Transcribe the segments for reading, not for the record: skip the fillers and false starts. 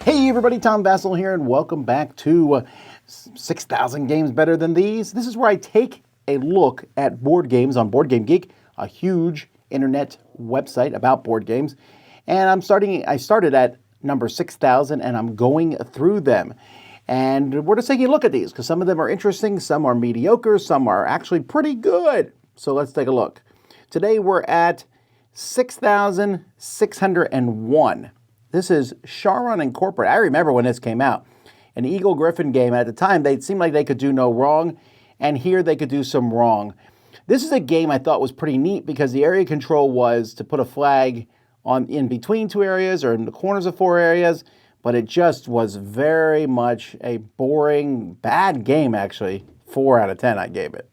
Hey everybody, Tom Vasel here, and welcome back to 6,000 Games Better Than These. This is where I take a look at board games on Board Game Geek, a huge internet website about board games. And I started at number 6,000, and I'm going through them. And we're just taking a look at these, because some of them are interesting, some are mediocre, some are actually pretty good. So let's take a look. Today we're at 6,601. This is Shaon Inc. I remember when this came out. An Eagle Griffin game. At the time, they seemed like they could do no wrong, and here they could do some wrong. This is a game I thought was pretty neat because the area control was to put a flag in between two areas or in the corners of four areas, but it just was very much a boring, bad game, actually. 4 out of 10 I gave it.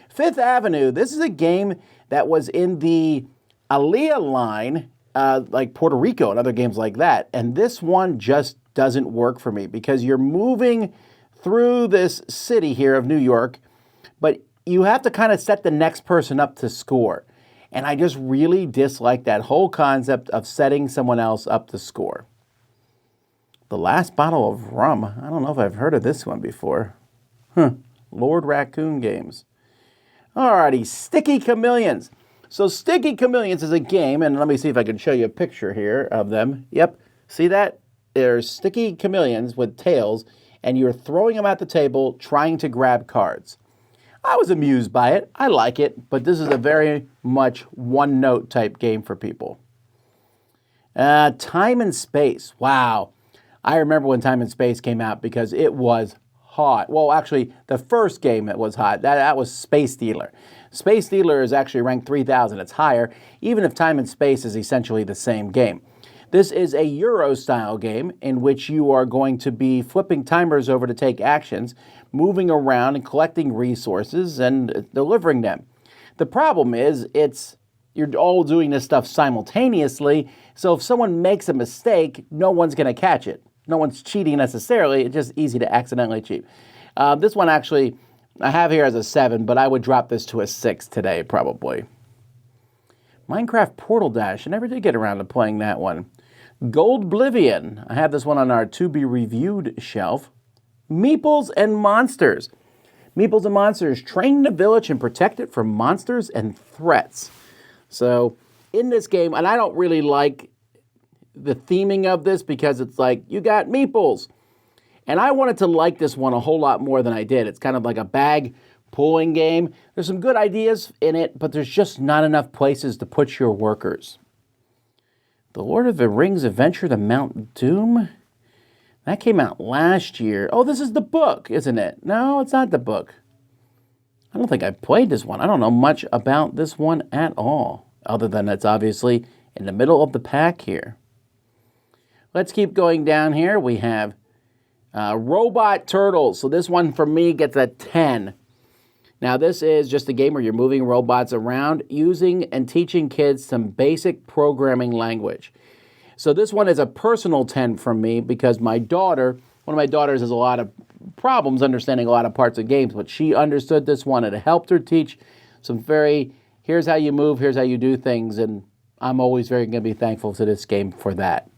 Fifth Avenue. This is a game that was in the Aliyah Line, like Puerto Rico and other games like that. And this one just doesn't work for me because you're moving through this city here of New York, but you have to kind of set the next person up to score. And I just really dislike that whole concept of setting someone else up to score. The Last Bottle of Rum. I don't know if I've heard of this one before. Lord Raccoon Games. Alrighty, Sticky Chameleons. So Sticky Chameleons is a game, and let me see if I can show you a picture here of them. Yep, see that? There's sticky chameleons with tails, and you're throwing them at the table trying to grab cards. I was amused by it. I like it, but this is a very much one-note type game for people. Time and Space. Wow. I remember when Time and Space came out because it was hot. Well, actually, the first game that was hot, that was Space Dealer. Space Dealer is actually ranked 3,000. It's higher, even if Time and Space is essentially the same game. This is a Euro-style game in which you are going to be flipping timers over to take actions, moving around and collecting resources and delivering them. The problem is you're all doing this stuff simultaneously, so if someone makes a mistake, no one's going to catch it. No one's cheating necessarily. It's just easy to accidentally cheat. This one actually, I have here as a 7, but I would drop this to a 6 today, probably. Minecraft Portal Dash. I never did get around to playing that one. Goldblivion. I have this one on our to-be-reviewed shelf. Meeples and Monsters. Meeples and Monsters. Train the village and protect it from monsters and threats. So, in this game, and I don't really like the theming of this because it's like, you got meeples. And I wanted to like this one a whole lot more than I did. It's kind of like a bag pulling game. There's some good ideas in it, but there's just not enough places to put your workers. The Lord of the Rings Adventure to Mount Doom. That came out last year. Oh, this is the book, isn't it? No, it's not the book. I don't think I've played this one. I don't know much about this one at all, other than it's obviously in the middle of the pack here. Let's keep going down here. We have Robot Turtles. So this one for me gets a 10. Now this is just a game where you're moving robots around using and teaching kids some basic programming language. So this one is a personal 10 from me because one of my daughters has a lot of problems understanding a lot of parts of games, but she understood this one and it helped her teach some here's how you move, here's how you do things, and I'm always very going to be thankful to this game for that.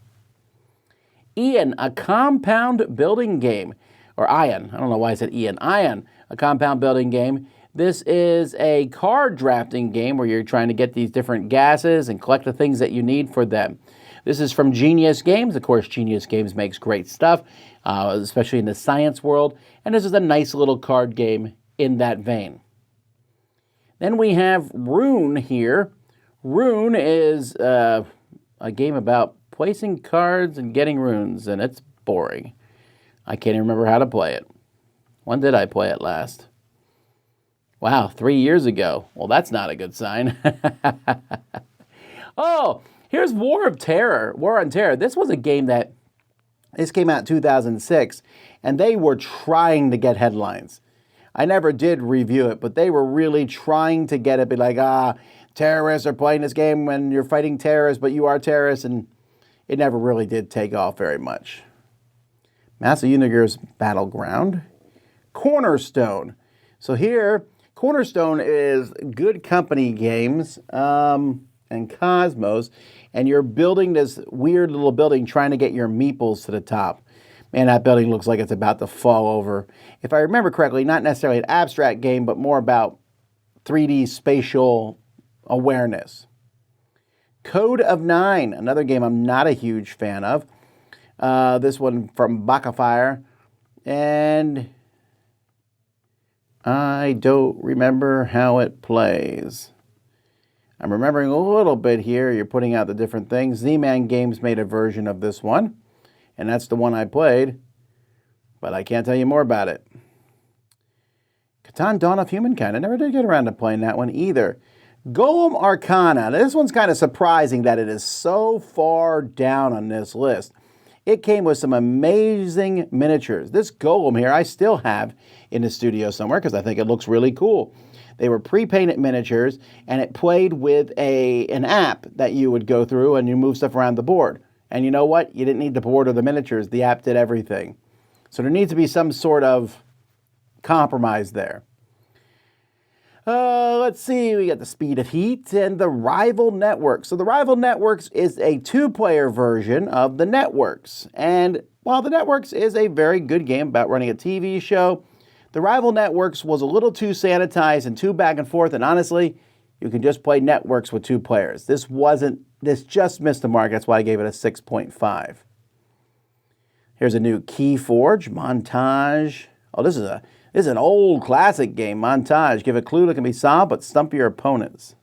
Ian, a compound building game. Or Ion. I don't know why I said Ian. Ion, a compound building game. This is a card drafting game where you're trying to get these different gases and collect the things that you need for them. This is from Genius Games. Of course, Genius Games makes great stuff, especially in the science world. And this is a nice little card game in that vein. Then we have Rune here. Rune is a game about placing cards and getting runes, and it's boring. I can't even remember how to play it. When did I play it last? Wow, 3 years ago. Well, that's not a good sign. Oh, here's War on Terror. This was a game this came out in 2006, and they were trying to get headlines. I never did review it, but they were really trying to get it, be like, terrorists are playing this game when you're fighting terrorists, but you are terrorists, and it never really did take off very much. Massa Uniger's Battleground Cornerstone. So here, Cornerstone is Good Company Games. and Cosmos, and you're building this weird little building trying to get your Meeples to the top. Man, that building looks like it's about to fall over. If I remember correctly, not necessarily an abstract game, but more about 3D spatial awareness. Code of Nine, another game I'm not a huge fan of. This one from Bacafire, and I don't remember how it plays. I'm remembering a little bit here. You're putting out the different things. Z-Man Games made a version of this one, and that's the one I played, but I can't tell you more about it. Catan Dawn of Humankind. I never did get around to playing that one either. Golem Arcana. This one's kind of surprising that it is so far down on this list. It came with some amazing miniatures. This golem here I still have in the studio somewhere because I think it looks really cool. They were pre-painted miniatures, and it played with an app that you would go through and you move stuff around the board. And you know what? You didn't need the board or the miniatures. The app did everything. So there needs to be some sort of compromise there. Let's see, we got the Speed of Heat and the Rival Networks. So the Rival Networks is a two-player version of the Networks. And while the Networks is a very good game about running a TV show, the Rival Networks was a little too sanitized and too back and forth, and honestly, you can just play Networks with two players. This just missed the mark, that's why I gave it a 6.5. Here's a new Keyforge, Montage. Oh, this is an old classic game, Montage. Give a clue that can be solved, but stump your opponents.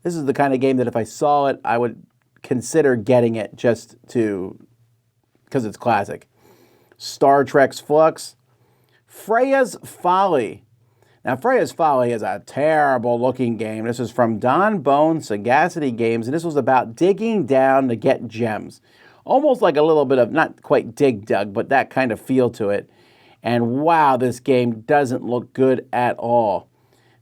This is the kind of game that if I saw it, I would consider getting it just because it's classic. Star Trek's Flux. Freya's Folly. Now, Freya's Folly is a terrible looking game. This is from Don Bone Sagacity Games, and this was about digging down to get gems. Almost like a little bit of, not quite Dig Dug, but that kind of feel to it. And wow, this game doesn't look good at all.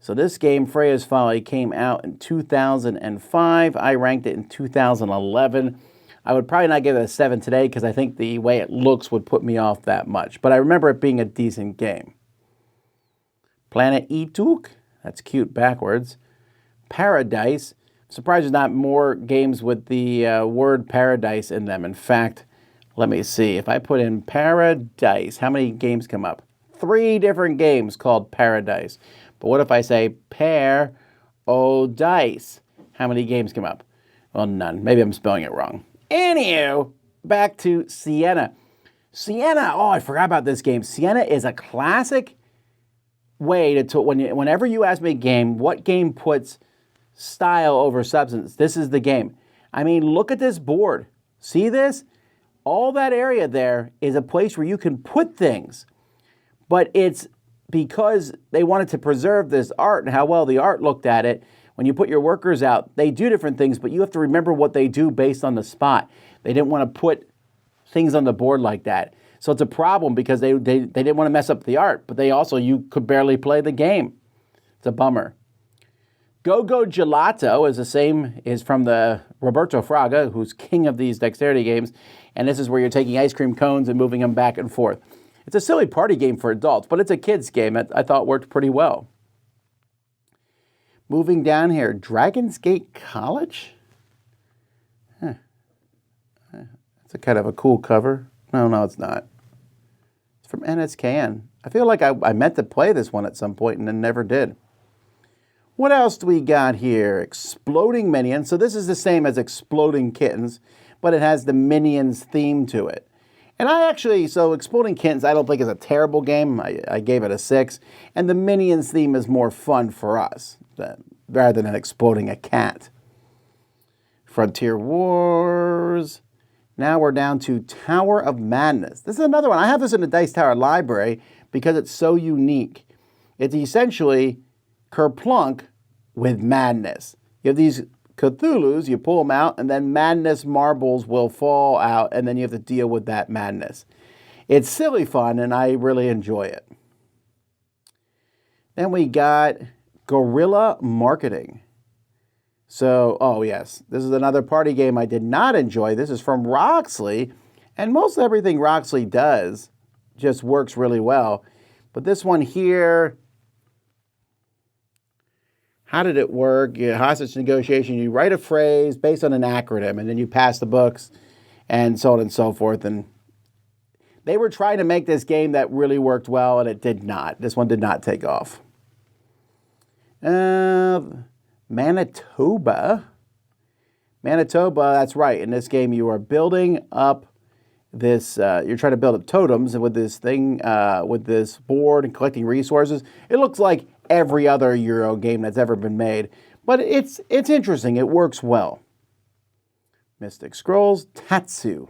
So this game, Freya's Folly, came out in 2005. I ranked it in 2011. I would probably not give it a 7 today because I think the way it looks would put me off that much. But I remember it being a decent game. Planet Etuk, that's cute backwards. Paradise. I'm surprised there's not more games with the word paradise in them. In fact, let me see. If I put in Paradise, how many games come up? 3 different games called Paradise. But what if I say Pair-o-Dice? How many games come up? Well, none. Maybe I'm spelling it wrong. Anywho, back to Sienna. Sienna, oh, I forgot about this game. Sienna is a classic way to whenever you ask me a game, what game puts style over substance? This is the game. I mean, look at this board. See this? All that area there is a place where you can put things. But it's because they wanted to preserve this art and how well the art looked at it. When you put your workers out, they do different things, but you have to remember what they do based on the spot. They didn't want to put things on the board like that. So it's a problem because they didn't want to mess up the art, but you could barely play the game. It's a bummer. Go-Go Gelato is from the Roberto Fraga, who's king of these dexterity games, and this is where you're taking ice cream cones and moving them back and forth. It's a silly party game for adults, but it's a kid's game. I thought worked pretty well. Moving down here, Dragon's Gate College? It's a kind of a cool cover. No, it's not. It's from NSKN. I feel like I meant to play this one at some point and then never did. What else do we got here? Exploding Minions. So this is the same as Exploding Kittens, but it has the Minions theme to it. And Exploding Kittens I don't think is a terrible game. I gave it a 6. And the Minions theme is more fun for us rather than exploding a cat. Frontier Wars. Now we're down to Tower of Madness. This is another one. I have this in the Dice Tower library because it's so unique. It's essentially Kerplunk with madness. You have these Cthulhus, you pull them out, and then madness marbles will fall out, and then you have to deal with that madness. It's silly fun, and I really enjoy it. Then we got Guerrilla Marketing. So, oh yes, this is another party game I did not enjoy. This is from Roxley, and most everything Roxley does just works really well. But this one here, how did it work? Hostage negotiation, you write a phrase based on an acronym, and then you pass the books, and so on and so forth. And they were trying to make this game that really worked well, and it did not. This one did not take off. Manitoba. Manitoba, that's right. In this game, you are building up this, you're trying to build up totems with this thing, with this board and collecting resources. It looks like every other Euro game that's ever been made, but it's interesting. It works well. Mystic Scrolls, Tatu.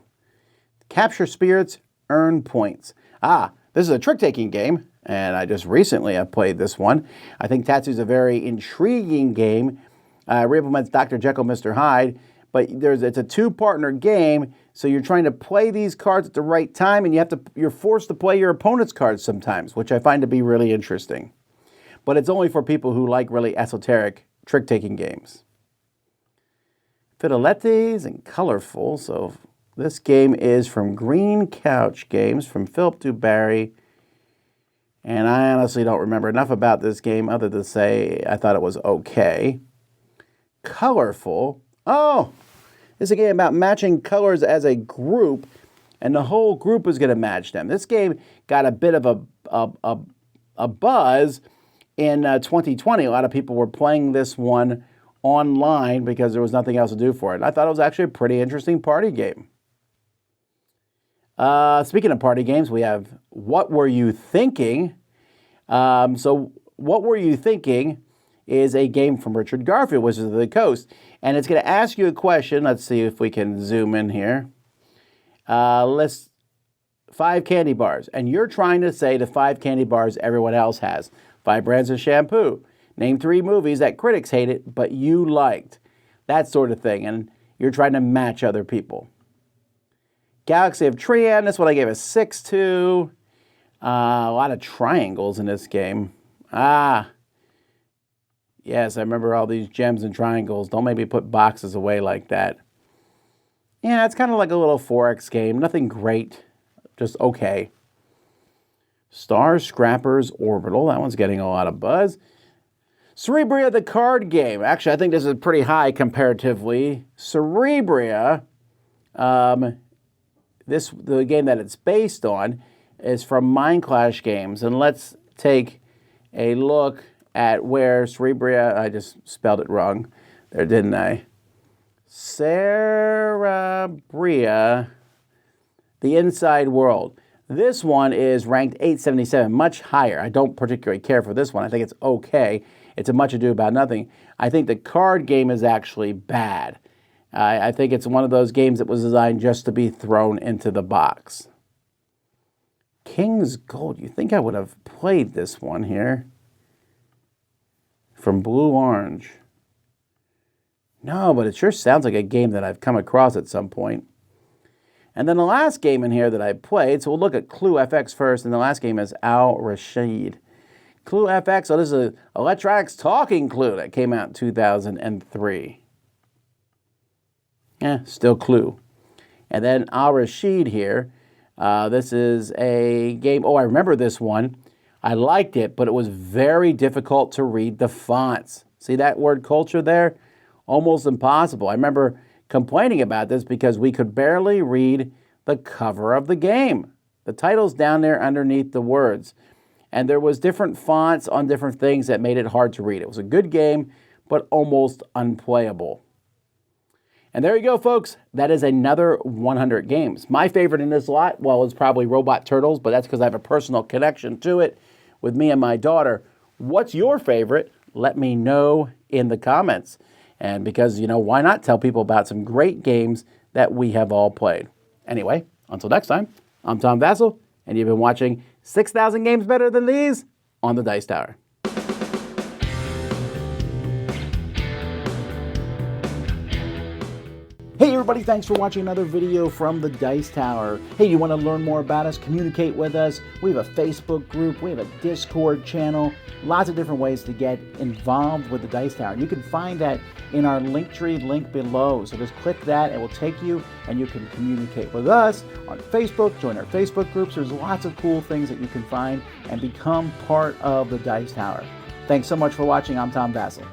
Capture spirits, earn points. This is a trick-taking game, and I just recently have played this one. I think Tatu is a very intriguing game. Reimplements Dr. Jekyll, Mr. Hyde, but it's a two-partner game, so you're trying to play these cards at the right time, and you're forced to play your opponent's cards sometimes, which I find to be really interesting. But it's only for people who like really esoteric trick-taking games. Fetes and Colorful. So this game is from Green Couch Games, from Philip DuBarry. And I honestly don't remember enough about this game other than to say I thought it was okay. Colorful. Oh, this is a game about matching colors as a group, and the whole group is going to match them. This game got a bit of a buzz in 2020. A lot of people were playing this one online because there was nothing else to do for it. And I thought it was actually a pretty interesting party game. Speaking of party games, we have What Were You Thinking? So What Were You Thinking is a game from Richard Garfield, Wizards of the Coast. And it's going to ask you a question. Let's see if we can zoom in here. List 5 candy bars. And you're trying to say the 5 candy bars everyone else has. 5 brands of shampoo. Name 3 movies that critics hated, but you liked. That sort of thing. And you're trying to match other people. Galaxy of Tran. This one I gave a 6 to. A lot of triangles in this game. Yes, I remember all these gems and triangles. Don't make me put boxes away like that. Yeah, it's kind of like a little 4X game. Nothing great. Just okay. Star Scrappers Orbital. That one's getting a lot of buzz. Cerebria, the card game. Actually, I think this is pretty high comparatively. Cerebria, the game that it's based on, is from Mind Clash Games. And let's take a look at where Cerebria, I just spelled it wrong there, didn't I? Cerebria, the Inside World. This one is ranked 877, much higher. I don't particularly care for this one. I think it's okay. It's a Much Ado About Nothing. I think the card game is actually bad. I think it's one of those games that was designed just to be thrown into the box. King's Gold. You think I would have played this one here? From Blue Orange. No, but it sure sounds like a game that I've come across at some point. And then the last game in here that I played, so we'll look at Clue FX first, and the last game is Al Rashid. Clue FX, so this is an electronics talking Clue that came out in 2003. Still Clue. And then Al Rashid here, this is a game, I remember this one. I liked it, but it was very difficult to read the fonts. See that word culture there? Almost impossible. I remember complaining about this because we could barely read the cover of the game. The title's down there underneath the words. And there was different fonts on different things that made it hard to read. It was a good game, but almost unplayable. And there you go, folks. That is another 100 games. My favorite in this lot, is probably Robot Turtles, but that's because I have a personal connection to it with me and my daughter. What's your favorite? Let me know in the comments. And because, why not tell people about some great games that we have all played. Anyway, until next time, I'm Tom Vasel, and you've been watching 6,000 Games Better Than These on the Dice Tower. Hey everybody, thanks for watching another video from the Dice Tower. Hey, you want to learn more about us, communicate with us? We have a Facebook group, we have a Discord channel, lots of different ways to get involved with the Dice Tower. And you can find that in our Linktree link below. So just click that, it will take you and you can communicate with us on Facebook, join our Facebook groups. There's lots of cool things that you can find and become part of the Dice Tower. Thanks so much for watching. I'm Tom Vasel.